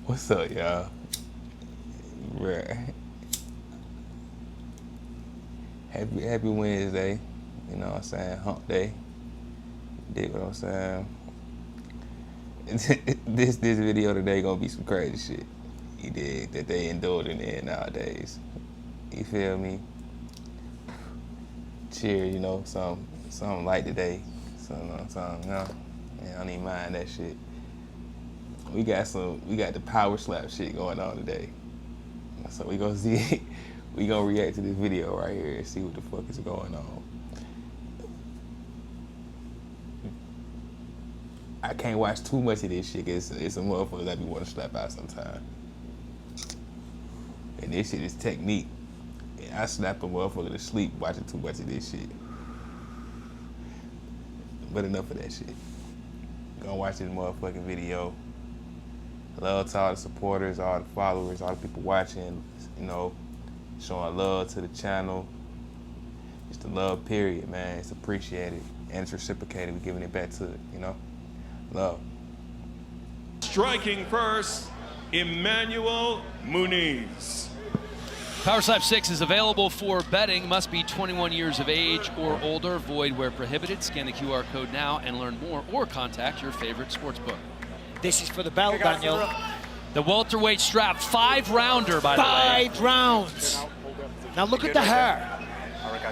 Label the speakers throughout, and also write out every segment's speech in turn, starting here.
Speaker 1: What's up, y'all? Happy Wednesday. You know what I'm saying? Hump day. Dig what I'm saying? This video today gonna be some crazy shit. You dig that they indulging in nowadays. You feel me? Cheer, you know, something light today. Something, you know. Man, I don't even mind that shit. We got the power slap shit going on today. So we gonna see, we gonna react to this video right here and see what the fuck is going on. I can't watch too much of this shit, cause it's a motherfucker that be wanna slap out sometime. And this shit is technique. And I slap a motherfucker to sleep watching too much of this shit. But enough of that shit. Gonna watch this motherfucking video. Love to all the supporters, all the followers, all the people watching, you know, showing love to the channel. It's the love, period, man. It's appreciated and it's reciprocated. We're giving it back to it, you know? Love.
Speaker 2: Striking first, Emmanuel Muniz.
Speaker 3: Power Slap 6 is available for betting. Must be 21 years of age or older. Void where prohibited. Scan the QR code now and learn more, or contact your favorite sportsbook.
Speaker 4: This is for the belt, Daniel.
Speaker 3: The welterweight strap, 5-rounder, by the way.
Speaker 4: 5 rounds. Now look at the hair.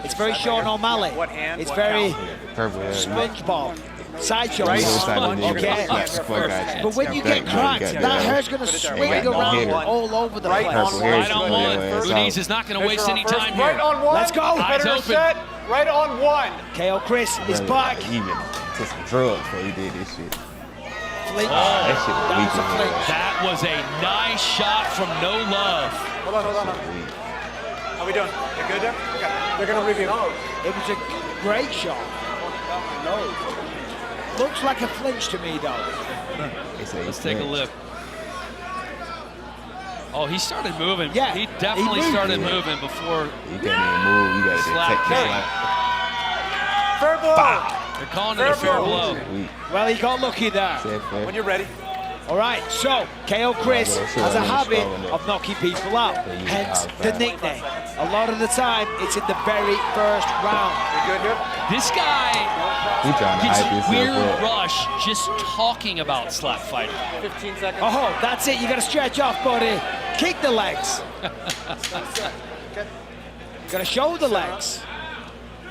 Speaker 4: It's very Sean O'Malley. It's very SpongeBob. Sideshow.
Speaker 1: Right.
Speaker 4: Okay. But when you get cracked, that hair's going to swing around all over the place.
Speaker 3: Right on one. Muniz is not going to waste any time here.
Speaker 5: Right on one.
Speaker 4: Let's go.
Speaker 3: Eyes open.
Speaker 5: Set. Right on one.
Speaker 4: KO Chris is back.
Speaker 1: He even took some drugs before he did this shit.
Speaker 4: Flinch.
Speaker 1: That shit was
Speaker 4: That
Speaker 1: weak
Speaker 4: was a
Speaker 1: as hell.
Speaker 4: flinch.
Speaker 3: That was a nice shot from No Love.
Speaker 5: Hold on. How we doing? You good there? Okay. They're going to review.
Speaker 4: It was a great shot. Looks like a flinch to me, though.
Speaker 3: Let's take a look. Oh, he started moving.
Speaker 4: Yeah,
Speaker 3: he definitely started moving before.
Speaker 1: You can't even move. You gotta
Speaker 3: Slap.
Speaker 1: take the slap.
Speaker 5: Fair blow.
Speaker 3: They're calling it a fair blow.
Speaker 4: Well, he got lucky there.
Speaker 5: When you're ready.
Speaker 4: All right, so KO Chris has a habit of knocking people out, hence the nickname. A lot of the time, it's in the very first round.
Speaker 5: You good here?
Speaker 3: This guy
Speaker 1: He trying to
Speaker 3: gets
Speaker 1: hype
Speaker 3: a
Speaker 1: himself
Speaker 3: weird
Speaker 1: up.
Speaker 3: rush just talking about slap fighting.
Speaker 5: 15 seconds.
Speaker 4: Oh, that's it. You got to stretch off, buddy. Kick the legs.
Speaker 5: Okay.
Speaker 4: You got to show the legs.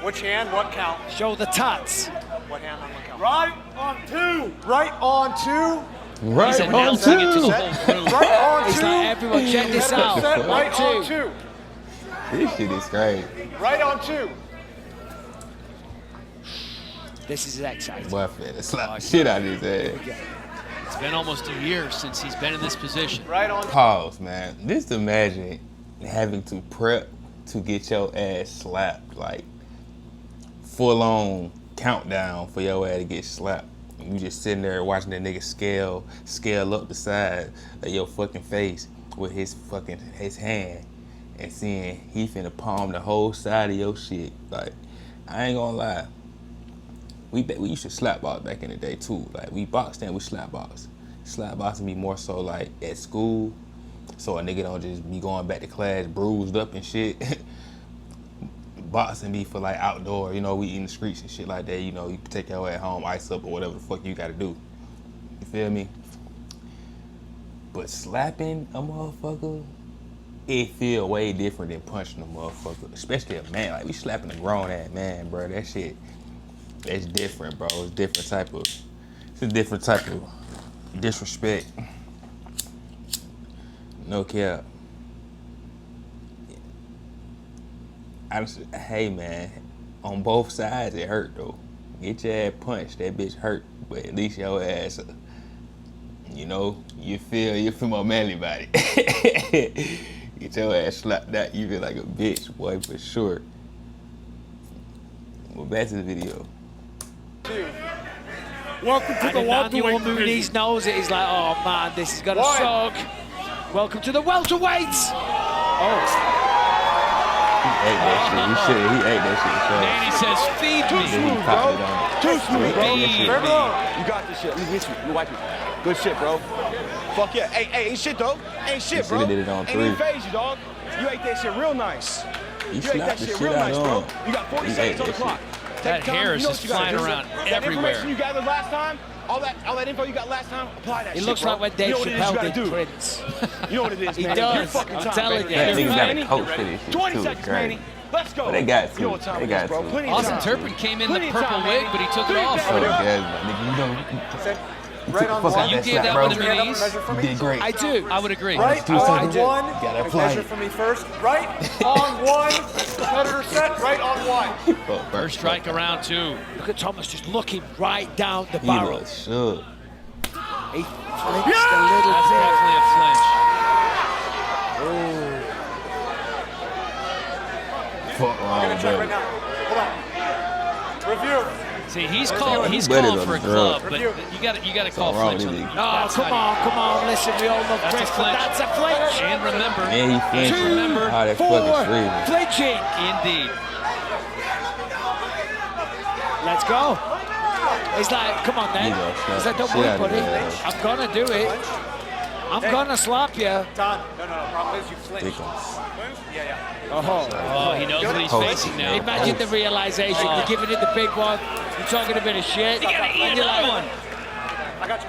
Speaker 5: Which hand? What count?
Speaker 4: Show the tats.
Speaker 5: What hand on what count? Right on two. Right on two.
Speaker 1: Right
Speaker 3: He's
Speaker 1: on
Speaker 3: announcing it to the
Speaker 1: two.
Speaker 3: whole room.
Speaker 5: Right on
Speaker 4: It's
Speaker 5: two.
Speaker 4: like, everyone, check this out.
Speaker 5: Set. Right on
Speaker 4: Two.
Speaker 5: two.
Speaker 1: This shit is crazy.
Speaker 5: Right on two.
Speaker 4: This is exciting.
Speaker 1: Boy, I finna slap the shit out of his ass.
Speaker 3: It's been almost a year since he's been in this position.
Speaker 5: Right on.
Speaker 1: Pause, man. Just imagine having to prep to get your ass slapped, like full-on countdown for your ass to get slapped. You just sitting there watching that nigga scale up the side of your fucking face with his hand and seeing he finna palm the whole side of your shit. Like, I ain't gonna lie. We used to slap box back in the day too. Like, we boxed and we slap box. Slap boxing be more so like at school, so a nigga don't just be going back to class bruised up and shit. Boxing be for like outdoor, you know, we in the streets and shit like that, you know, you can take your ass home, ice up or whatever the fuck you gotta do. You feel me? But slapping a motherfucker, it feel way different than punching a motherfucker, especially a man. Like, we slapping a grown ass man, bro. That shit, that's different, bro. It's a different type of disrespect. No cap. Hey man, on both sides it hurt though. Get your ass punched, that bitch hurt, but at least your ass, you know, you feel more manly about it. Get your ass slapped out, you feel like a bitch, boy, for sure. Well, back to the video.
Speaker 5: Welcome to the
Speaker 4: And
Speaker 5: welterweight
Speaker 4: Emmanuel Muniz knows it. He's like, oh man, this is gonna suck. Welcome to the welterweights. Oh.
Speaker 1: He ate that shit. He ate that shit. So.
Speaker 3: Danny says, feed
Speaker 1: Then
Speaker 3: me.
Speaker 1: he popped it on.
Speaker 5: Too smooth, bro.
Speaker 3: Feed
Speaker 5: Fair
Speaker 3: me.
Speaker 5: blow.
Speaker 6: You got this shit. Let me get you. You wipe it. Good shit, bro. Fuck yeah. Hey, ain't shit, though. Ain't shit,
Speaker 1: He
Speaker 6: bro.
Speaker 1: shoulda did it on
Speaker 6: Ain't
Speaker 1: 3.
Speaker 6: even phase you, dog. You ate that shit real nice.
Speaker 1: He
Speaker 6: You ate
Speaker 1: slapped
Speaker 6: that
Speaker 1: the
Speaker 6: shit
Speaker 1: shit
Speaker 6: real
Speaker 1: out
Speaker 6: nice,
Speaker 1: of
Speaker 6: bro.
Speaker 1: him.
Speaker 6: You got 40
Speaker 1: He
Speaker 6: seconds
Speaker 1: ate
Speaker 6: on the
Speaker 1: that
Speaker 6: clock.
Speaker 1: shit.
Speaker 3: That
Speaker 6: Take your time.
Speaker 3: hair is
Speaker 6: You know
Speaker 3: just
Speaker 6: what you gotta
Speaker 3: flying
Speaker 6: do.
Speaker 3: around
Speaker 6: That
Speaker 3: everywhere.
Speaker 6: information you gathered last time, all that info you got last time, apply that
Speaker 4: He
Speaker 6: shit,
Speaker 4: looks
Speaker 6: bro.
Speaker 4: like when Dave
Speaker 6: You know what it is you
Speaker 4: Chappelle
Speaker 6: gotta
Speaker 4: did
Speaker 6: do.
Speaker 4: Prince.
Speaker 6: You know what it is,
Speaker 4: He
Speaker 6: man.
Speaker 4: does.
Speaker 6: Your fucking
Speaker 4: I'm
Speaker 6: time,
Speaker 4: telling
Speaker 6: baby.
Speaker 4: you.
Speaker 1: That nigga got a
Speaker 6: Manny,
Speaker 1: coach for this shit
Speaker 6: 20
Speaker 1: too.
Speaker 6: seconds,
Speaker 1: It's crazy.
Speaker 6: Manny. Let's go.
Speaker 1: But they got
Speaker 6: You know
Speaker 1: to.
Speaker 6: what time
Speaker 1: They
Speaker 6: it
Speaker 1: got
Speaker 6: is, bro.
Speaker 1: to.
Speaker 6: Plenty of
Speaker 3: Austin
Speaker 6: time.
Speaker 3: Turpin came in the
Speaker 6: Plenty of
Speaker 3: purple
Speaker 6: time,
Speaker 3: wig,
Speaker 6: Manny.
Speaker 3: but he took it
Speaker 6: Three
Speaker 3: off.
Speaker 1: Oh,
Speaker 6: seconds.
Speaker 1: yeah, nigga, you know.
Speaker 5: Right on
Speaker 1: Fuck
Speaker 5: one.
Speaker 1: out
Speaker 3: You
Speaker 1: that
Speaker 3: gave
Speaker 1: slap,
Speaker 3: that
Speaker 1: bro.
Speaker 3: one to
Speaker 5: Hand up and
Speaker 3: Muniz?
Speaker 5: measure for
Speaker 1: You
Speaker 5: me.
Speaker 1: did great.
Speaker 4: I do.
Speaker 3: I would agree.
Speaker 5: Right
Speaker 1: Two
Speaker 5: on
Speaker 1: seconds.
Speaker 5: one.
Speaker 1: Gotta
Speaker 5: Measure
Speaker 1: play.
Speaker 5: for me first. Right on one. Competitor set. Right on one.
Speaker 1: Fuck,
Speaker 3: First strike around 2.
Speaker 4: Look at Thomas just looking right down the
Speaker 1: He
Speaker 4: barrel.
Speaker 1: was shook.
Speaker 4: He flinched a little
Speaker 3: That's
Speaker 4: bit.
Speaker 3: definitely a flinch.
Speaker 1: Fuck wrong,
Speaker 5: Check right
Speaker 1: bro.
Speaker 5: now. Hold on. Review.
Speaker 3: See, he's calling
Speaker 1: better
Speaker 3: for
Speaker 1: than
Speaker 3: a
Speaker 1: the
Speaker 3: glove,
Speaker 1: drug.
Speaker 3: but you gotta call
Speaker 1: wrong
Speaker 3: flinch
Speaker 1: with
Speaker 3: on
Speaker 1: it.
Speaker 3: him.
Speaker 4: Oh, come on. Listen, we all love
Speaker 3: That's a
Speaker 4: Chris, but
Speaker 3: flinch.
Speaker 4: that's a flinch.
Speaker 3: And remember,
Speaker 1: And he flinched.
Speaker 3: remember,
Speaker 1: Oh, that
Speaker 4: 4,
Speaker 1: fucking freezing.
Speaker 4: flinching.
Speaker 3: indeed.
Speaker 4: Let's go. He's like, come on,
Speaker 1: He
Speaker 4: then.
Speaker 1: gonna slap
Speaker 4: He's like, don't
Speaker 1: the
Speaker 4: worry,
Speaker 1: shit out of
Speaker 4: buddy.
Speaker 1: his ass.
Speaker 4: I'm gonna do it. I'm gonna slap you.
Speaker 5: Todd. No. Problem is you flinched.
Speaker 1: Ridiculous.
Speaker 5: Yeah.
Speaker 3: Oh, he knows what he's
Speaker 1: Oh,
Speaker 3: facing now.
Speaker 4: Imagine the realization. You're giving it the big one. You're talking a bit of shit.
Speaker 3: You gotta eat
Speaker 4: and you're
Speaker 3: another
Speaker 4: like,
Speaker 3: one.
Speaker 5: I got you.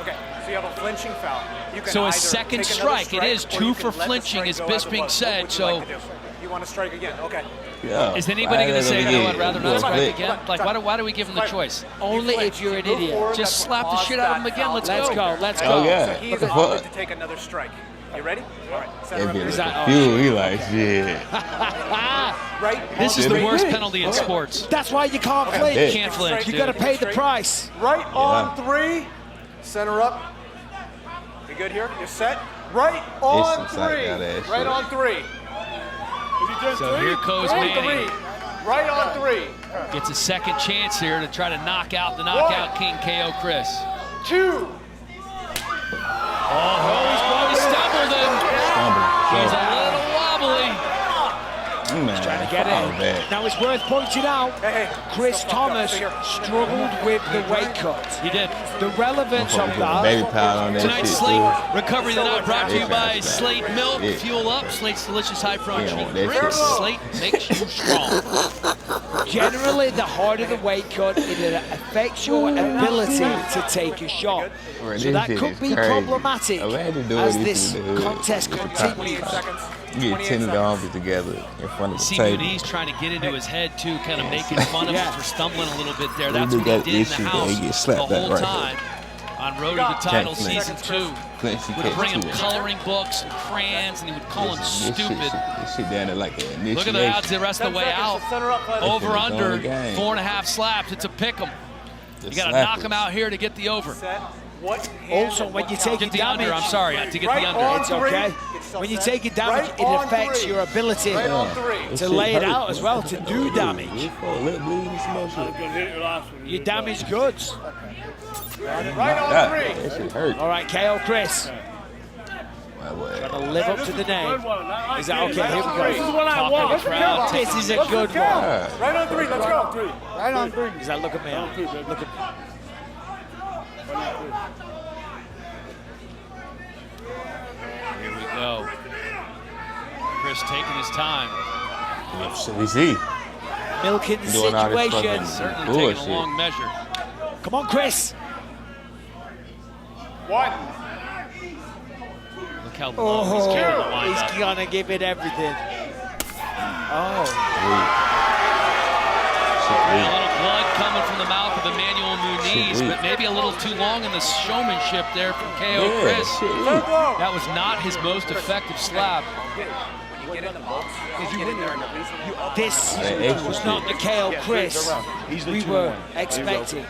Speaker 5: Okay. So you have a flinching foul. You can
Speaker 3: So a
Speaker 5: either
Speaker 3: second
Speaker 5: take another
Speaker 3: strike. It is
Speaker 5: or
Speaker 3: 2
Speaker 5: you
Speaker 3: for
Speaker 5: can let the
Speaker 3: flinching,
Speaker 5: strike
Speaker 3: as
Speaker 5: go
Speaker 3: Bisping
Speaker 5: it was.
Speaker 3: said,
Speaker 5: What would you
Speaker 3: so-
Speaker 5: like to do? You want to strike again? Okay.
Speaker 1: Yeah.
Speaker 3: Is anybody
Speaker 1: Why
Speaker 3: going to
Speaker 1: let
Speaker 3: say,
Speaker 1: him
Speaker 3: no,
Speaker 1: get
Speaker 3: I'd rather
Speaker 1: it?
Speaker 3: not strike
Speaker 1: Flick.
Speaker 3: again? Like, why do we give him the choice?
Speaker 4: only if you're an idiot.
Speaker 3: Just slap the shit out of him again. Let's
Speaker 4: Let's go. Let's
Speaker 1: Oh,
Speaker 4: go.
Speaker 1: yeah.
Speaker 5: So
Speaker 1: What
Speaker 5: he's
Speaker 1: the
Speaker 5: opted
Speaker 1: fuck?
Speaker 5: to take another strike. You ready? All right. Center
Speaker 1: That
Speaker 5: up
Speaker 1: bitch
Speaker 5: here.
Speaker 1: was
Speaker 4: that- oh,
Speaker 1: confused. He like, shit.
Speaker 5: Right.
Speaker 3: This is
Speaker 5: on
Speaker 3: the
Speaker 5: three.
Speaker 3: worst penalty in sports.
Speaker 4: That's why you can't
Speaker 1: Yeah.
Speaker 4: flinch.
Speaker 3: Can't flinch,
Speaker 4: You
Speaker 3: dude.
Speaker 4: gotta pay the price.
Speaker 5: Right on 3. Center up. You good here? You're set. Right on
Speaker 1: some psych
Speaker 5: 3.
Speaker 1: out of that
Speaker 5: Right
Speaker 1: shit.
Speaker 5: on 3.
Speaker 3: So here goes
Speaker 5: Right
Speaker 3: Manny.
Speaker 5: 3. Right on 3.
Speaker 3: Gets a second chance here to try to knock out the knockout king, KO Chris.
Speaker 5: 2.
Speaker 3: Oh, he stumbled him. He's a little wobbly.
Speaker 1: Man,
Speaker 4: Trying to get
Speaker 1: fuck
Speaker 4: in.
Speaker 1: that.
Speaker 4: Now it's worth pointing out,
Speaker 5: Hey.
Speaker 4: Chris
Speaker 5: Still fucked up.
Speaker 4: Thomas
Speaker 5: Stay here.
Speaker 4: struggled with the weight cut.
Speaker 3: He did.
Speaker 4: The relevance of
Speaker 1: Put a
Speaker 4: that.
Speaker 1: baby powder on that
Speaker 3: Tonight's
Speaker 1: shit,
Speaker 3: Slate
Speaker 1: too.
Speaker 3: Recovery of the Night brought to you by
Speaker 1: Yeah.
Speaker 3: Slate Milk.
Speaker 1: Yeah.
Speaker 3: Fuel up. Slate's delicious high protein
Speaker 1: Yeah, that
Speaker 3: drinks.
Speaker 1: shit.
Speaker 3: Slate makes you strong.
Speaker 4: Generally, the harder the weight cut, it affects your ability to take a shot.
Speaker 1: Bro,
Speaker 4: So
Speaker 1: this
Speaker 4: that
Speaker 1: shit
Speaker 4: could
Speaker 1: is
Speaker 4: be
Speaker 1: crazy.
Speaker 4: problematic
Speaker 1: Imagine doing
Speaker 4: as
Speaker 1: this
Speaker 4: this
Speaker 1: in the hood.
Speaker 4: contest continues.
Speaker 5: Seconds.
Speaker 1: You get 10 of the arms together in front of the
Speaker 3: See
Speaker 1: table.
Speaker 3: Muniz trying to get into his head too, kind of making fun of
Speaker 4: Yeah.
Speaker 3: him for stumbling a little bit there.
Speaker 1: They
Speaker 3: That's
Speaker 1: do
Speaker 3: what he
Speaker 1: that
Speaker 3: did in
Speaker 1: issue
Speaker 3: the
Speaker 1: that
Speaker 3: house
Speaker 1: he get
Speaker 3: the
Speaker 1: slapped at
Speaker 3: whole
Speaker 1: right
Speaker 3: time on Road to the Title
Speaker 1: Can't flinch.
Speaker 3: Season 2.
Speaker 1: Flinch, you
Speaker 3: Would
Speaker 1: can't
Speaker 3: bring him
Speaker 1: shoot it.
Speaker 3: coloring books and crayons, and he would call him stupid.
Speaker 1: This shit down there like an initiation.
Speaker 3: Look at the odds the rest of the way out.
Speaker 5: Center up.
Speaker 3: Over
Speaker 1: It's
Speaker 3: under
Speaker 1: on the game.
Speaker 3: 4.5 slaps. It's a pick 'em.
Speaker 1: The
Speaker 3: You got to knock
Speaker 1: slappers.
Speaker 3: him out here to get the over.
Speaker 5: Set. What hand
Speaker 4: Also,
Speaker 5: and
Speaker 4: when
Speaker 5: what
Speaker 4: you
Speaker 5: count?
Speaker 4: take
Speaker 3: Get the under. I'm sorry, to get
Speaker 5: Right
Speaker 3: the under.
Speaker 5: on
Speaker 4: It's
Speaker 5: 3.
Speaker 4: okay.
Speaker 5: Get yourself
Speaker 4: When you
Speaker 5: set.
Speaker 4: take it damage,
Speaker 5: Right
Speaker 4: it
Speaker 5: on
Speaker 4: affects
Speaker 5: 3.
Speaker 4: your ability
Speaker 5: Right on 3.
Speaker 1: This
Speaker 4: to
Speaker 1: shit
Speaker 4: lay it
Speaker 1: hurt.
Speaker 4: out as well, to do damage.
Speaker 1: Lip bleeding, some more shit.
Speaker 4: You damage goods.
Speaker 5: Right on
Speaker 1: God,
Speaker 5: 3.
Speaker 1: that shit hurt.
Speaker 4: All right, KO Chris.
Speaker 1: My boy.
Speaker 4: To live up to the name. Is that okay? Here we go.
Speaker 5: This is what
Speaker 3: I want. Crowd.
Speaker 4: This is a good one.
Speaker 1: God.
Speaker 5: Right on 3. Let's go.
Speaker 4: Right on. Is that look at me? Look at me.
Speaker 3: Here we go. Chris taking his time.
Speaker 1: So we see.
Speaker 4: Milking the
Speaker 1: Doing all this
Speaker 4: situation.
Speaker 1: fucking
Speaker 3: Certainly taking a
Speaker 1: bullshit.
Speaker 3: long measure.
Speaker 4: Come on, Chris.
Speaker 5: 1.
Speaker 3: Look how low he's carrying the wind
Speaker 4: He's
Speaker 3: up.
Speaker 4: gonna give it everything. Oh,
Speaker 3: A little blood coming from the mouth of Emmanuel Muniz,
Speaker 1: Shit,
Speaker 3: but maybe a little too long in the showmanship there from KO
Speaker 1: Yeah,
Speaker 3: Chris.
Speaker 1: shit.
Speaker 3: That was not his most effective slap.
Speaker 4: this
Speaker 1: That extra
Speaker 4: was not the
Speaker 1: shit.
Speaker 4: KO Chris
Speaker 6: He's the
Speaker 4: we
Speaker 6: 2-1.
Speaker 4: were
Speaker 6: Here we go.
Speaker 4: expecting.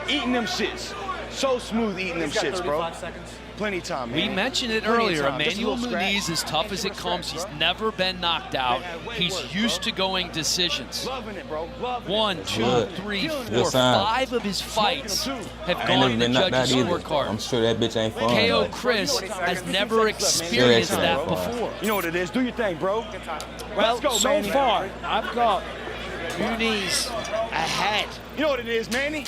Speaker 6: Eating them shits. So smooth eating them shits, bro. Plenty of time, man.
Speaker 3: We mentioned it
Speaker 6: Plenty of
Speaker 3: earlier.
Speaker 6: time. Just a
Speaker 3: Emmanuel
Speaker 6: little scratch.
Speaker 3: Muniz, as tough as it comes, he's never been knocked out. He's used to going decisions.
Speaker 6: Loving it, bro. Loving
Speaker 3: 1, 2,
Speaker 1: Good.
Speaker 3: 3,
Speaker 1: Good
Speaker 3: 4,
Speaker 1: sign.
Speaker 3: 5 of his fights have
Speaker 1: I ain't
Speaker 3: gone
Speaker 1: never
Speaker 3: to the
Speaker 1: been knocked out
Speaker 3: judges'
Speaker 1: either. I'm
Speaker 3: scorecard.
Speaker 1: sure that bitch ain't fun.
Speaker 3: KO
Speaker 1: but
Speaker 3: Chris has never experienced
Speaker 1: shit
Speaker 3: that
Speaker 1: ain't fun.
Speaker 3: before.
Speaker 6: You know what it is. Do your thing, bro.
Speaker 4: Well,
Speaker 6: Let's go,
Speaker 4: so
Speaker 6: Manny.
Speaker 4: far, I've got Muniz ahead.
Speaker 6: You know what it is, Manny.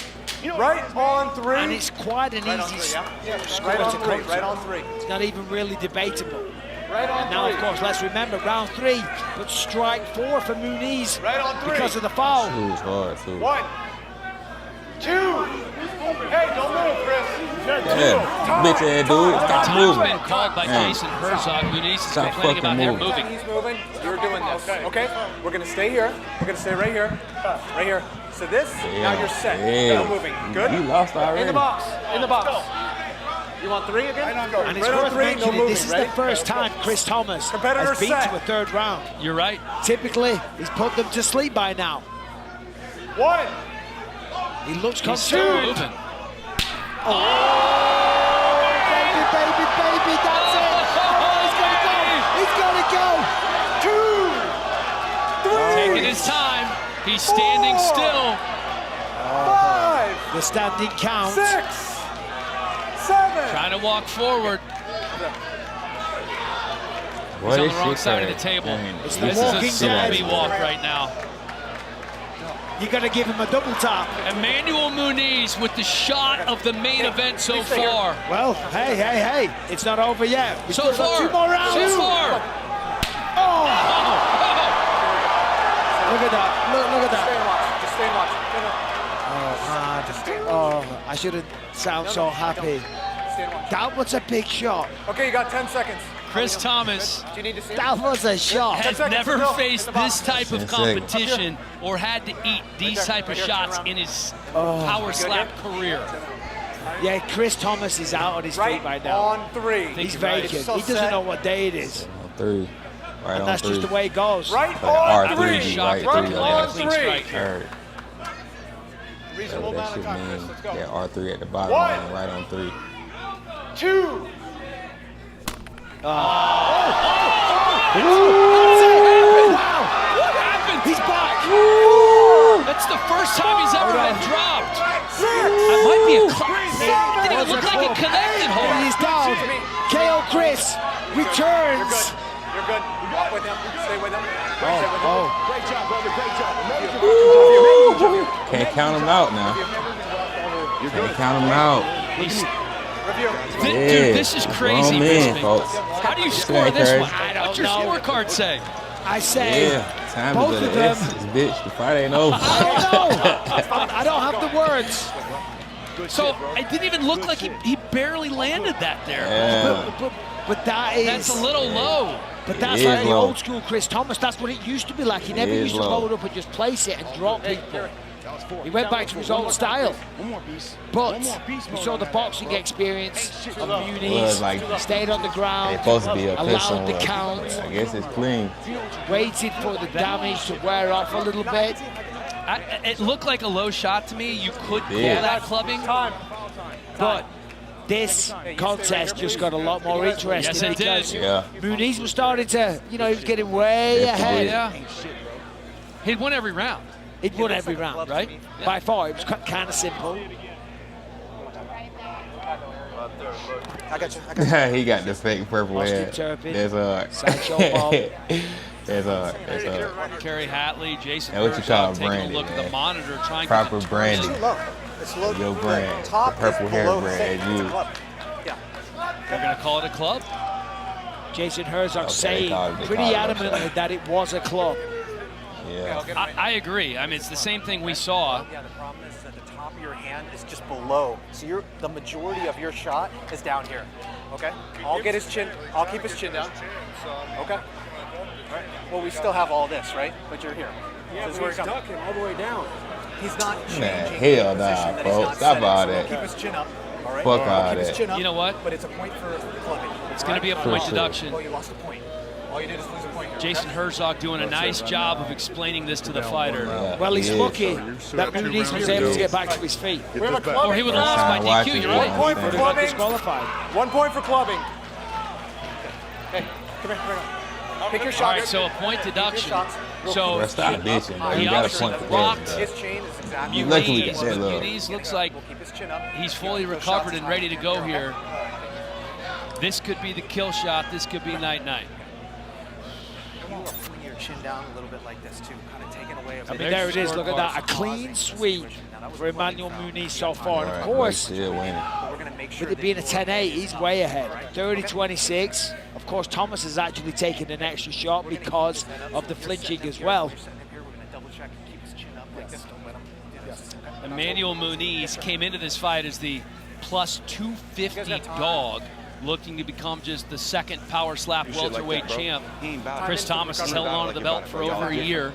Speaker 5: Right on 3.
Speaker 4: And it's quite an
Speaker 5: Right on
Speaker 4: easy
Speaker 5: 3, yeah.
Speaker 4: score
Speaker 5: Right on
Speaker 4: to
Speaker 5: 3,
Speaker 4: come
Speaker 5: right
Speaker 4: to.
Speaker 5: on 3.
Speaker 4: It's not even really debatable.
Speaker 5: Right on
Speaker 4: Now,
Speaker 5: 3.
Speaker 4: of course, let's remember round 3, but strike 4 for Muniz
Speaker 5: Right on 3.
Speaker 4: because of the foul.
Speaker 1: It was hard too.
Speaker 5: 1, 2. Hey, don't move, Chris.
Speaker 1: Yeah, bitch ass dude, stop
Speaker 3: Time's
Speaker 1: moving.
Speaker 3: been called by
Speaker 1: Man.
Speaker 3: Jason Herzog. Muniz is
Speaker 1: Stop
Speaker 3: complaining about
Speaker 1: fucking
Speaker 3: him
Speaker 1: moving.
Speaker 3: moving.
Speaker 5: He's moving. You're doing this. Okay. We're gonna stay here. We're gonna stay right here. Right here. So this. Now you're set.
Speaker 1: Yeah.
Speaker 5: No moving. Good.
Speaker 1: You lost already.
Speaker 5: In the box. In the box. You want 3 again?
Speaker 4: And it's
Speaker 5: Right on
Speaker 4: worth
Speaker 5: 3. No
Speaker 4: mentioning,
Speaker 5: moving.
Speaker 4: this is
Speaker 5: Ready?
Speaker 4: the first time Chris Thomas
Speaker 5: Competitor
Speaker 4: has been
Speaker 5: set.
Speaker 4: to a 3rd round.
Speaker 3: You're right.
Speaker 4: Typically, he's put them to sleep by now.
Speaker 5: 1.
Speaker 4: He looks
Speaker 3: He's still
Speaker 4: concerned.
Speaker 3: moving.
Speaker 4: Baby, baby, baby, that's it. Oh, he's gonna go. He's gonna go.
Speaker 5: 2, 3.
Speaker 3: Taking his time. He's standing
Speaker 5: 4.
Speaker 3: still.
Speaker 5: 5,
Speaker 4: The standing count.
Speaker 5: 6, 7.
Speaker 3: Trying to walk forward.
Speaker 1: Boy,
Speaker 3: He's on
Speaker 1: this
Speaker 3: the wrong
Speaker 1: shit
Speaker 3: side of the
Speaker 1: crazy.
Speaker 3: table.
Speaker 1: Man,
Speaker 4: It's
Speaker 3: This
Speaker 4: the
Speaker 3: is a
Speaker 4: walking
Speaker 3: sloppy
Speaker 4: dead.
Speaker 3: walk right now.
Speaker 4: You gotta give him a double tap.
Speaker 3: Emmanuel Muniz with the shot of the main event so far.
Speaker 4: Well, hey, it's not over yet. We've
Speaker 3: So
Speaker 4: still got
Speaker 3: far,
Speaker 4: 2 more rounds.
Speaker 3: so far.
Speaker 4: Oh, look at that. Look at
Speaker 5: Stay
Speaker 4: that.
Speaker 5: and watch. Just stay and watch.
Speaker 4: Oh, I shouldn't sound so happy.
Speaker 5: Stay and watch.
Speaker 4: That was a big shot.
Speaker 5: Okay, you got 10 seconds.
Speaker 3: Chris Thomas
Speaker 5: Do you need to see?
Speaker 4: That was a shot.
Speaker 3: has
Speaker 5: seconds
Speaker 3: never
Speaker 5: to go.
Speaker 3: faced
Speaker 5: In the
Speaker 3: this
Speaker 5: box.
Speaker 3: type of
Speaker 1: 10 seconds.
Speaker 3: competition or had to eat these type of
Speaker 5: right here,
Speaker 3: shots
Speaker 5: turn around.
Speaker 3: in his
Speaker 4: Oh.
Speaker 3: power slap career.
Speaker 4: Yeah, Chris Thomas is out on his feet
Speaker 5: Right
Speaker 4: right now.
Speaker 5: on 3.
Speaker 3: Think
Speaker 4: He's
Speaker 3: you're right.
Speaker 4: vacant.
Speaker 5: So
Speaker 4: He doesn't
Speaker 5: set.
Speaker 4: know what day it is.
Speaker 1: On 3. Right
Speaker 4: And
Speaker 1: on
Speaker 4: that's
Speaker 1: 3.
Speaker 4: just the way it goes.
Speaker 5: Right
Speaker 1: Like
Speaker 5: on
Speaker 1: R3,
Speaker 5: 3.
Speaker 1: G,
Speaker 3: Shocked
Speaker 1: right
Speaker 3: that
Speaker 1: three,
Speaker 3: he
Speaker 5: Right
Speaker 3: landed
Speaker 5: on
Speaker 3: a clean
Speaker 5: 3.
Speaker 3: strike here.
Speaker 1: Third.
Speaker 5: Reasonable
Speaker 1: That
Speaker 5: amount
Speaker 1: should
Speaker 5: of time, Chris.
Speaker 1: mean
Speaker 5: Let's go.
Speaker 1: that R3 at the bottom
Speaker 5: 1.
Speaker 1: line, right on 3.
Speaker 5: 2.
Speaker 4: Wow!
Speaker 3: What happened?
Speaker 4: He's back!
Speaker 3: That's the first time he's ever been dropped.
Speaker 5: 6.
Speaker 3: That might be a club. It didn't even look like it connected
Speaker 4: And
Speaker 3: hard.
Speaker 4: he's down. KO Chris
Speaker 5: You're
Speaker 4: returns.
Speaker 5: good. You're good. Walk with him. Stay with him. Stay with him.
Speaker 4: Oh,
Speaker 6: Great job, brother. Great job.
Speaker 1: Can't count him out now. Can't count him out.
Speaker 3: He's-
Speaker 5: Review.
Speaker 1: Yeah,
Speaker 3: Dude, this is crazy,
Speaker 1: grown men,
Speaker 3: Bisping.
Speaker 1: folks.
Speaker 3: How do you score
Speaker 1: ain't
Speaker 3: this
Speaker 1: crazy.
Speaker 3: one? What's your
Speaker 4: know.
Speaker 3: scorecard say?
Speaker 4: I say,
Speaker 1: Yeah, time
Speaker 4: both
Speaker 1: is of
Speaker 4: of
Speaker 1: the
Speaker 4: them.
Speaker 1: essence, bitch. The fight ain't over.
Speaker 4: I don't know. I don't have the words.
Speaker 3: So it didn't even look like he barely landed that there.
Speaker 1: Yeah.
Speaker 4: But that is.
Speaker 3: That's a little low.
Speaker 4: But that's
Speaker 1: It
Speaker 4: like
Speaker 1: is
Speaker 4: the
Speaker 1: low.
Speaker 4: old school Chris Thomas. That's what it used to be like. He never
Speaker 1: is
Speaker 4: used to
Speaker 1: low.
Speaker 4: load up and just place it and drop people. He went back to his old style.
Speaker 6: One more piece.
Speaker 4: But
Speaker 6: One more piece,
Speaker 4: we saw the boxing experience of
Speaker 1: Was
Speaker 4: Muniz.
Speaker 1: like-
Speaker 4: He stayed on the ground,
Speaker 1: It's supposed to be a piss
Speaker 4: allowed the
Speaker 1: somewhere.
Speaker 4: count,
Speaker 1: I guess it's clean.
Speaker 4: waited for the damage to wear off a little bit.
Speaker 3: It looked like a low shot to me. You could call
Speaker 1: Yeah.
Speaker 3: that clubbing.
Speaker 4: But this contest just got a lot more interesting
Speaker 3: Yes, it did.
Speaker 4: because
Speaker 1: Yeah.
Speaker 4: Muniz was starting to, he was getting way
Speaker 1: Yes, he
Speaker 4: ahead.
Speaker 1: did.
Speaker 3: Yeah. He'd won every round.
Speaker 4: He'd won every round,
Speaker 3: Right?
Speaker 4: By far, it was kind of simple.
Speaker 5: I got you.
Speaker 1: He got the fake purple
Speaker 4: Austin
Speaker 1: hair.
Speaker 4: Turpin.
Speaker 1: There's
Speaker 4: Sideshow Bob.
Speaker 1: there's
Speaker 3: Kerry Hatley, Jason
Speaker 1: Yeah, what you call
Speaker 3: Herzog taking
Speaker 1: branding,
Speaker 3: a look at
Speaker 1: man?
Speaker 3: the monitor, trying
Speaker 1: proper
Speaker 3: to determine
Speaker 1: branding.
Speaker 5: Low. It's low.
Speaker 1: Your
Speaker 5: the
Speaker 1: brand,
Speaker 5: Top
Speaker 1: the purple
Speaker 5: is
Speaker 1: hair
Speaker 5: below the
Speaker 1: brand,
Speaker 5: same. It's a
Speaker 1: you.
Speaker 5: club. Yeah.
Speaker 3: They're going to call it a club.
Speaker 4: Jason Herzog
Speaker 1: Okay,
Speaker 4: saying
Speaker 1: they call it
Speaker 4: pretty
Speaker 1: upset.
Speaker 4: adamantly that it was a club.
Speaker 1: Yeah.
Speaker 3: I agree. I mean, it's the same thing we saw.
Speaker 5: Yeah, the problem is that the top of your hand is just below. So the majority of your shot is down here. Okay? I'll get his chin. I'll keep his chin down. Okay? All right. Well, we still have all this, right? But you're here. Yeah, so he's stuck him all the way down. He's not changing
Speaker 1: hell
Speaker 5: the
Speaker 1: nah,
Speaker 5: position that he's
Speaker 1: folks.
Speaker 5: not
Speaker 1: Stop
Speaker 5: setting,
Speaker 1: all
Speaker 5: so we'll
Speaker 1: that.
Speaker 5: keep his chin up. All right?
Speaker 1: Fuck
Speaker 5: We'll
Speaker 1: all
Speaker 5: keep his
Speaker 1: that.
Speaker 5: chin up.
Speaker 3: You know what?
Speaker 5: But it's a point for clubbing.
Speaker 3: It's going to be a
Speaker 1: For
Speaker 3: point
Speaker 1: sure.
Speaker 3: deduction.
Speaker 5: Well, you lost a point. All you did is lose a point here.
Speaker 3: Jason Herzog doing a nice job of explaining this to the fighter.
Speaker 4: Well, he's
Speaker 1: Yeah.
Speaker 4: lucky that Muniz was able to get back to his feet.
Speaker 5: We have a
Speaker 3: Or
Speaker 5: clubbing.
Speaker 3: he would have lost by
Speaker 1: Watch
Speaker 3: DQ,
Speaker 1: it,
Speaker 3: you're
Speaker 1: yeah.
Speaker 3: right.
Speaker 5: 1 point for
Speaker 4: Would have got
Speaker 5: clubbing.
Speaker 4: disqualified.
Speaker 5: 1 point for clubbing. Hey, come here. Pick your
Speaker 3: All
Speaker 5: shots.
Speaker 3: right, so a point deduction.
Speaker 1: Bro,
Speaker 3: So
Speaker 1: stop bitching, bro.
Speaker 3: he
Speaker 1: You got a
Speaker 3: obviously
Speaker 1: point for
Speaker 3: rocked
Speaker 1: that.
Speaker 5: His chain is exactly
Speaker 1: Lucky we got
Speaker 3: Muniz,
Speaker 1: that
Speaker 3: but
Speaker 1: low.
Speaker 3: Muniz looks like
Speaker 5: We'll keep his chin up.
Speaker 3: he's fully
Speaker 5: Those
Speaker 3: recovered
Speaker 5: shots
Speaker 3: and
Speaker 5: high.
Speaker 3: ready to go
Speaker 5: Okay.
Speaker 3: here. This could be the kill shot. This could be night-night.
Speaker 5: You are pulling your chin down a little bit like this too, kind of taking away.
Speaker 4: I mean, there it is. Look at that. A clean sweep for Emmanuel Muniz so far. And of course,
Speaker 1: Still winning.
Speaker 4: with it being a 10-8, he's way ahead. 30-26. Of course, Thomas has actually taken an extra shot because of the flinching as well.
Speaker 3: Emmanuel Muniz came into this fight as the plus 250 dog, looking to become just the second power slap welterweight champ. Chris Thomas has held on to the belt for over a year.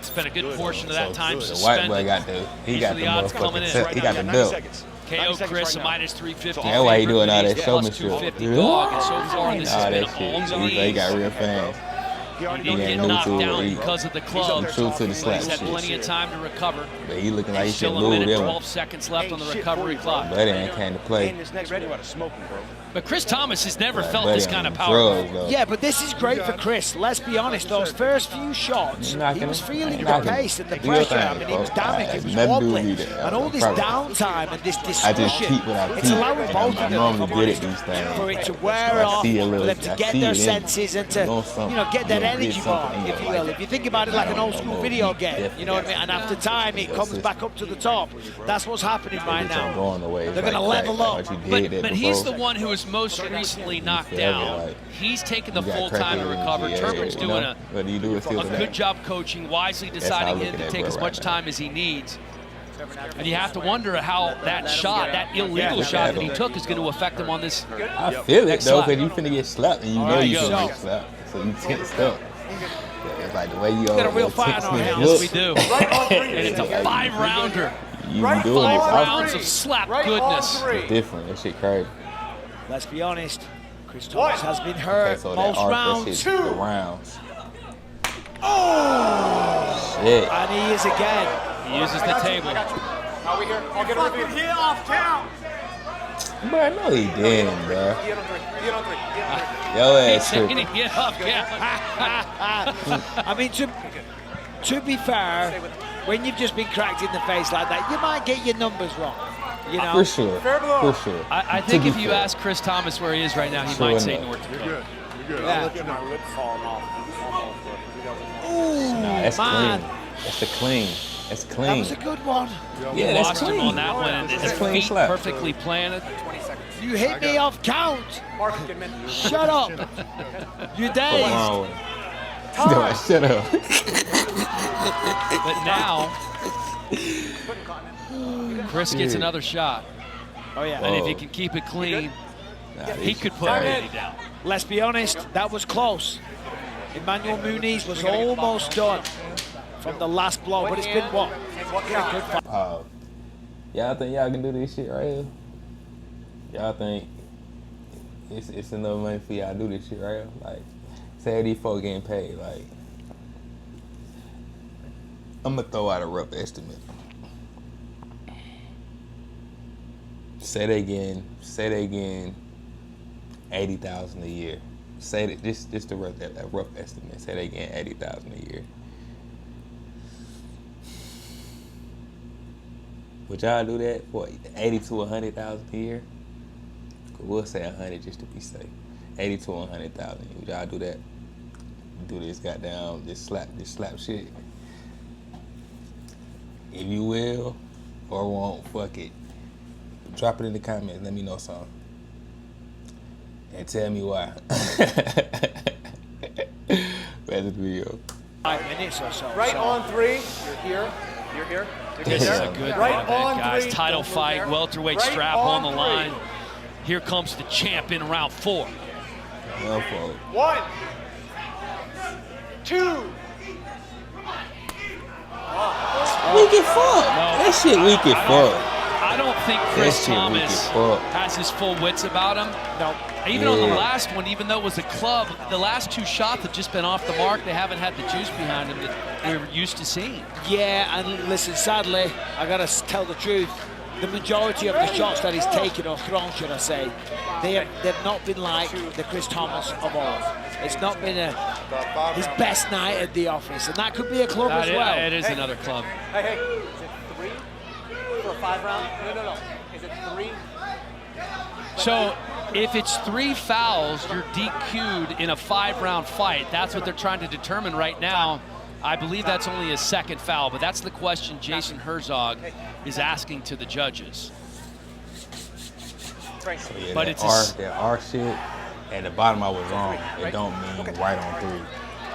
Speaker 3: Spent a good portion of that time
Speaker 1: The white boy
Speaker 3: suspended.
Speaker 1: got the
Speaker 3: These are the odds coming in.
Speaker 1: he got the belt.
Speaker 3: KO Chris a minus 350.
Speaker 1: That's why he doing all that
Speaker 3: Muniz
Speaker 1: showmanship.
Speaker 3: plus 250 dog, and so far this
Speaker 1: All
Speaker 3: has been
Speaker 1: that shit.
Speaker 3: all
Speaker 1: He got real fans.
Speaker 3: He didn't
Speaker 1: He
Speaker 3: get
Speaker 1: ain't new
Speaker 3: knocked
Speaker 1: to it
Speaker 3: down
Speaker 1: either.
Speaker 3: because of the club.
Speaker 1: He's true to the slap
Speaker 3: He's had
Speaker 1: shit.
Speaker 3: plenty of time to recover.
Speaker 1: But he looking like he should
Speaker 3: Still a
Speaker 1: lose
Speaker 3: minute,
Speaker 1: them.
Speaker 3: 12 seconds left on the recovery clock.
Speaker 1: Buddy ain't came to play.
Speaker 6: And this next one about smoking, bro.
Speaker 3: But Chris Thomas has never felt
Speaker 1: Buddy
Speaker 3: this kind of
Speaker 1: on
Speaker 3: power.
Speaker 1: drugs, though.
Speaker 4: Yeah, but this is great for Chris. Let's be honest, those first few shots, he was feeling the pace and the pressure. I mean, he was damaged, he was wobbling. And all this downtime and this
Speaker 1: I just
Speaker 4: discussion,
Speaker 1: keep what I keep.
Speaker 4: it's allowing both
Speaker 1: I'm
Speaker 4: of them
Speaker 1: normally good at these things.
Speaker 4: for it to wear
Speaker 1: I
Speaker 4: off,
Speaker 1: see a
Speaker 4: for
Speaker 1: little-
Speaker 4: them to
Speaker 1: I
Speaker 4: get
Speaker 1: see
Speaker 4: their
Speaker 1: it in
Speaker 4: senses and to,
Speaker 1: you. Something.
Speaker 4: you know, get that
Speaker 1: You
Speaker 4: energy
Speaker 1: get
Speaker 4: bar,
Speaker 1: something in
Speaker 4: if you
Speaker 1: your
Speaker 4: will.
Speaker 1: life.
Speaker 4: If you think about it like an old school video game, you know what I mean? And after time, it comes back up to the top. That's what's happening right
Speaker 1: Bitch ain't
Speaker 4: now.
Speaker 1: going away.
Speaker 4: They're gonna
Speaker 1: Like,
Speaker 4: level
Speaker 1: like,
Speaker 4: up.
Speaker 1: what you did that
Speaker 3: But he's the
Speaker 1: before.
Speaker 3: one who was most recently knocked
Speaker 1: forever,
Speaker 3: down.
Speaker 1: like,
Speaker 3: He's taken the
Speaker 1: You got
Speaker 3: full time to
Speaker 1: crackheads,
Speaker 3: recover.
Speaker 1: yeah,
Speaker 3: Turpin's
Speaker 1: you
Speaker 3: doing
Speaker 1: know? What do you do? It's still
Speaker 3: a
Speaker 1: that.
Speaker 3: good job coaching, wisely
Speaker 1: how I
Speaker 3: deciding
Speaker 1: look
Speaker 3: him
Speaker 1: at
Speaker 3: to
Speaker 1: that
Speaker 3: take
Speaker 1: bro
Speaker 3: as
Speaker 1: right
Speaker 3: much
Speaker 1: now.
Speaker 3: time as he needs. And you have to wonder how that shot, that illegal shot that he took, is going to affect him on this.
Speaker 1: I feel it
Speaker 3: Next
Speaker 1: though,
Speaker 3: slap.
Speaker 1: because you finna get slapped and you know
Speaker 3: right,
Speaker 1: you
Speaker 3: go.
Speaker 1: finna get slapped. So you tensed up. It's like the way you
Speaker 4: got a real fight on our hands.
Speaker 3: Yes, we do. And it's a 5-rounder.
Speaker 1: You be doing
Speaker 3: 5
Speaker 1: this.
Speaker 3: rounds of slap goodness.
Speaker 1: It's different. That shit crazy.
Speaker 4: Let's be honest, Chris Thomas has been
Speaker 1: Okay,
Speaker 4: hurt
Speaker 1: so that
Speaker 4: most
Speaker 1: arc, that
Speaker 4: rounds.
Speaker 1: shit, the rounds. Oh! Shit.
Speaker 4: And he is again.
Speaker 3: He uses the table.
Speaker 5: Are we here? I'll get a review. Hit off count.
Speaker 1: Bro, I know he didn't, bro.
Speaker 5: Hit on 3. Hit on 3. Hit on 3.
Speaker 1: Yo
Speaker 3: He's
Speaker 1: ass
Speaker 3: taking
Speaker 1: tripping.
Speaker 3: it get up,
Speaker 4: I mean, to be fair, when you've just been cracked in the face like that, you might get your numbers wrong. You know,
Speaker 1: For sure. For sure.
Speaker 3: I think
Speaker 1: To
Speaker 3: if
Speaker 1: be
Speaker 3: you
Speaker 1: fair.
Speaker 3: ask Chris Thomas where he is right now, he
Speaker 1: Sure
Speaker 3: might say
Speaker 1: enough.
Speaker 3: North Dakota.
Speaker 4: yeah.
Speaker 5: My lip falling off.
Speaker 4: Ooh,
Speaker 1: Nah, that's
Speaker 4: man,
Speaker 1: clean. That's the clean. That's
Speaker 4: that
Speaker 1: clean.
Speaker 4: was a good one.
Speaker 1: Yeah,
Speaker 3: Watched
Speaker 1: that's
Speaker 3: him
Speaker 1: clean.
Speaker 3: on that one, and his
Speaker 1: That's clean
Speaker 3: feet
Speaker 1: slap.
Speaker 3: perfectly planted.
Speaker 5: 20 seconds.
Speaker 4: You hit me off count.
Speaker 5: Mark, get me.
Speaker 4: Shut up. You're
Speaker 1: What's
Speaker 4: dazed.
Speaker 1: wrong with him? No, shut up.
Speaker 3: But now, Chris gets another shot.
Speaker 4: Oh yeah.
Speaker 3: And if
Speaker 1: Whoa.
Speaker 3: he can keep it clean,
Speaker 1: Nah,
Speaker 3: he
Speaker 1: this
Speaker 3: could
Speaker 1: shit
Speaker 3: put
Speaker 1: crazy.
Speaker 3: Randy down.
Speaker 4: Let's be honest, that was close. Emmanuel Muniz was almost done from the last blow, but it's been what? A good fight.
Speaker 1: Y'all think y'all can do this shit right here? Y'all think it's enough money for y'all to do this shit right here? Like, say these folks getting paid, like, I'm gonna throw out a rough estimate. Say they getting 80,000 a year. Say that just a rough estimate. Say they getting 80,000 a year. Would y'all do that for 80 to 100,000 a year? We'll say 100 just to be safe. 80 to 100,000. Would y'all do that? Do this goddamn this slap shit. If you will or won't, fuck it. Drop it in the comments. Let me know something. And tell me why. That's the video.
Speaker 4: 5 minutes or so.
Speaker 5: Right
Speaker 4: so.
Speaker 5: on 3. You're here. You're here. You're
Speaker 3: This is
Speaker 5: there.
Speaker 3: a good
Speaker 5: Right
Speaker 3: main event,
Speaker 5: on
Speaker 3: guys.
Speaker 5: 3.
Speaker 3: Title
Speaker 5: Don't move
Speaker 3: fight,
Speaker 5: there.
Speaker 3: welterweight
Speaker 5: Right
Speaker 3: strap on the
Speaker 5: 3.
Speaker 3: line. Here comes the champ in round 4.
Speaker 1: Well, folks.
Speaker 5: 1, 2.
Speaker 1: Weak as fuck. That shit weak as fuck.
Speaker 3: I don't think Chris
Speaker 1: shit weak
Speaker 3: Thomas
Speaker 1: as fuck.
Speaker 3: has his full wits about him.
Speaker 4: No.
Speaker 3: Even on the
Speaker 1: Yeah.
Speaker 3: last one, even though it was a club, the last 2 shots have just been off the mark. They haven't had the juice behind them that we're used to seeing.
Speaker 4: Yeah, and listen, sadly, I gotta tell the truth. The majority of the shots that he's taken or thrown, should I say, they've not been like the Chris Thomas of old. It's not been his best night at the office, and that could be a club as well.
Speaker 3: It is another club.
Speaker 5: Hey, is it 3 for a 5 round? No. Is it 3?
Speaker 3: So If it's 3 fouls, you're DQ'd in a 5-round fight. That's what they're trying to determine right now. I believe that's only a second foul, but that's the question Jason Herzog is asking to the judges.
Speaker 1: So yeah,
Speaker 3: But
Speaker 1: that R shit, at the bottom I was wrong. It don't mean right on 3.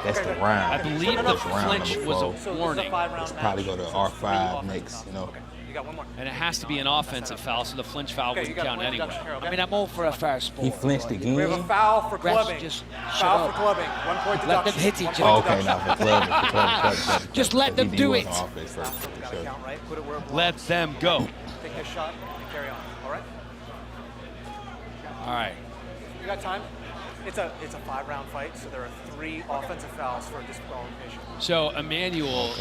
Speaker 1: That's the round.
Speaker 3: I believe the
Speaker 1: That's round
Speaker 3: flinch
Speaker 1: number
Speaker 3: was
Speaker 1: 4.
Speaker 3: a warning,
Speaker 1: It's probably go to R5 next, you know.
Speaker 5: You got one more.
Speaker 3: and it has to be an offensive foul, so the flinch foul wouldn't count anyway.
Speaker 4: I mean, I'm all for a fair sport.
Speaker 1: He flinched again.
Speaker 5: We have a foul for
Speaker 4: Refs,
Speaker 5: clubbing.
Speaker 4: just shut
Speaker 5: Foul
Speaker 4: up.
Speaker 5: for clubbing. 1 point
Speaker 4: Let them
Speaker 5: deduction.
Speaker 4: hit each
Speaker 5: 1
Speaker 4: other.
Speaker 5: point
Speaker 1: Okay,
Speaker 5: deduction.
Speaker 1: now for club.
Speaker 4: Just let them do it.
Speaker 5: Gotta count, right? Put it where it belongs.
Speaker 3: Let them go.
Speaker 5: Take this shot and carry on. All right?
Speaker 3: All right.
Speaker 5: You got time? It's a 5-round fight, so there are 3 offensive fouls for disqualification.
Speaker 3: So Emmanuel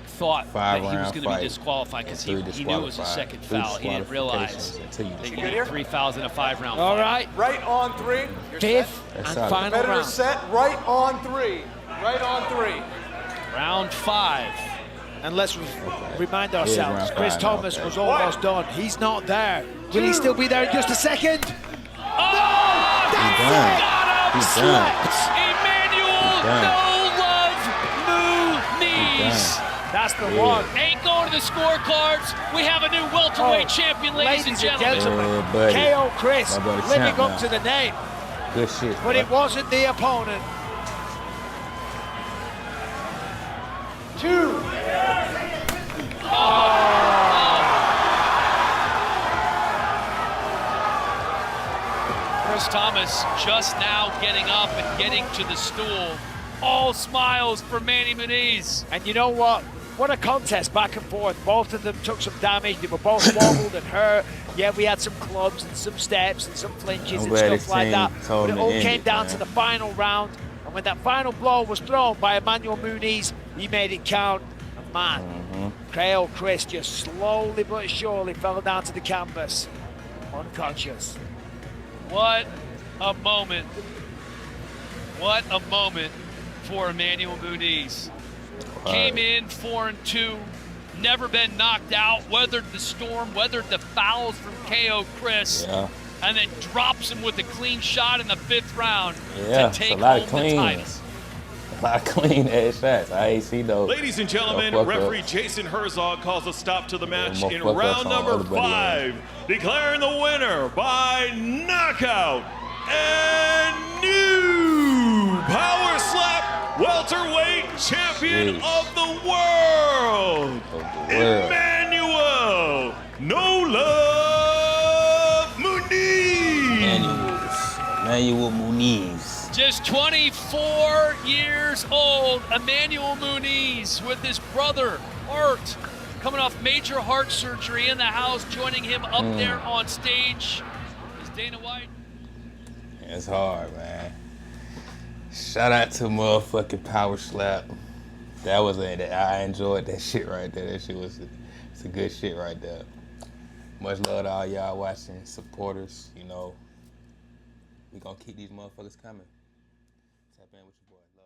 Speaker 3: thought that he was
Speaker 1: 5-round
Speaker 3: going to be
Speaker 1: fight
Speaker 3: disqualified because he knew it was a second foul. He didn't realize that you
Speaker 5: good here?
Speaker 3: need 3 fouls in a 5-round
Speaker 4: All
Speaker 3: fight.
Speaker 4: right,
Speaker 5: Right on 3. You're
Speaker 4: fifth
Speaker 5: set.
Speaker 4: and
Speaker 1: solid.
Speaker 4: final
Speaker 5: Competitor
Speaker 4: round.
Speaker 5: set. Right on 3. Right on 3.
Speaker 3: Round 5.
Speaker 4: And let's remind
Speaker 1: round
Speaker 4: ourselves, Chris
Speaker 1: five,
Speaker 4: Thomas
Speaker 1: okay.
Speaker 4: was almost done. He's not there. Will he still be there in just a second?
Speaker 3: Oh,
Speaker 1: He's done. He's done.
Speaker 3: Emmanuel
Speaker 1: He's done.
Speaker 3: No Love Muniz.
Speaker 4: That's the
Speaker 1: Yeah.
Speaker 4: one.
Speaker 3: Ain't going to the scorecards. We have a new welterweight champion, ladies and gentlemen.
Speaker 1: Yeah, buddy.
Speaker 4: KO Chris,
Speaker 1: My buddy
Speaker 4: living
Speaker 1: champ
Speaker 4: up
Speaker 1: now.
Speaker 4: to the name,
Speaker 1: Good shit.
Speaker 4: but it wasn't the opponent. 2.
Speaker 3: Chris Thomas just now getting up and getting to the stool. All smiles for Manny Muniz.
Speaker 4: And you know what? What a contest back and forth. Both of them took some damage. They were both wobbled and hurt. Yeah, we had some clubs and some steps and some flinches
Speaker 1: I'm
Speaker 4: and
Speaker 1: glad
Speaker 4: stuff like
Speaker 1: the
Speaker 4: that.
Speaker 1: team told
Speaker 4: But it
Speaker 1: him
Speaker 4: all
Speaker 1: to end
Speaker 4: came
Speaker 1: it,
Speaker 4: down
Speaker 1: man.
Speaker 4: to the final round. And when that final blow was thrown by Emmanuel Muniz, he made it count. And man, KO Chris just slowly but surely fell down to the canvas, unconscious.
Speaker 3: What a moment. What a moment for Emmanuel Muniz. Came in 4-2, never been knocked out, weathered the storm, weathered the fouls from KO Chris,
Speaker 1: Yeah.
Speaker 3: and then drops him with a clean shot in the 5th round
Speaker 1: Yeah,
Speaker 3: to
Speaker 1: it's
Speaker 3: take
Speaker 1: a lot
Speaker 3: home
Speaker 1: of
Speaker 3: the title.
Speaker 1: cleans. A lot of clean ass shots. I ain't see those.
Speaker 2: Ladies and gentlemen,
Speaker 1: No fuck
Speaker 2: referee
Speaker 1: ups.
Speaker 2: Jason Herzog calls a stop to the match
Speaker 1: No
Speaker 2: in
Speaker 1: fuck ups
Speaker 2: round
Speaker 1: on
Speaker 2: number
Speaker 1: everybody
Speaker 2: 5, declaring the winner by knockout and new Power Slap welterweight champion
Speaker 1: Jeez.
Speaker 2: of the world, Emmanuel No Love Muniz.
Speaker 1: Emmanuel Muniz.
Speaker 3: Just 24 years old, Emmanuel Muniz with his brother, Art, coming off major heart surgery in the house, joining him up there on stage is Dana White.
Speaker 1: It's hard, man. Shout out to motherfucking Power Slap. That was I enjoyed that shit right there. That shit was it's a good shit right there. Much love to all y'all watching, supporters. You know, we gonna keep these motherfuckers coming. Tap in with your boy.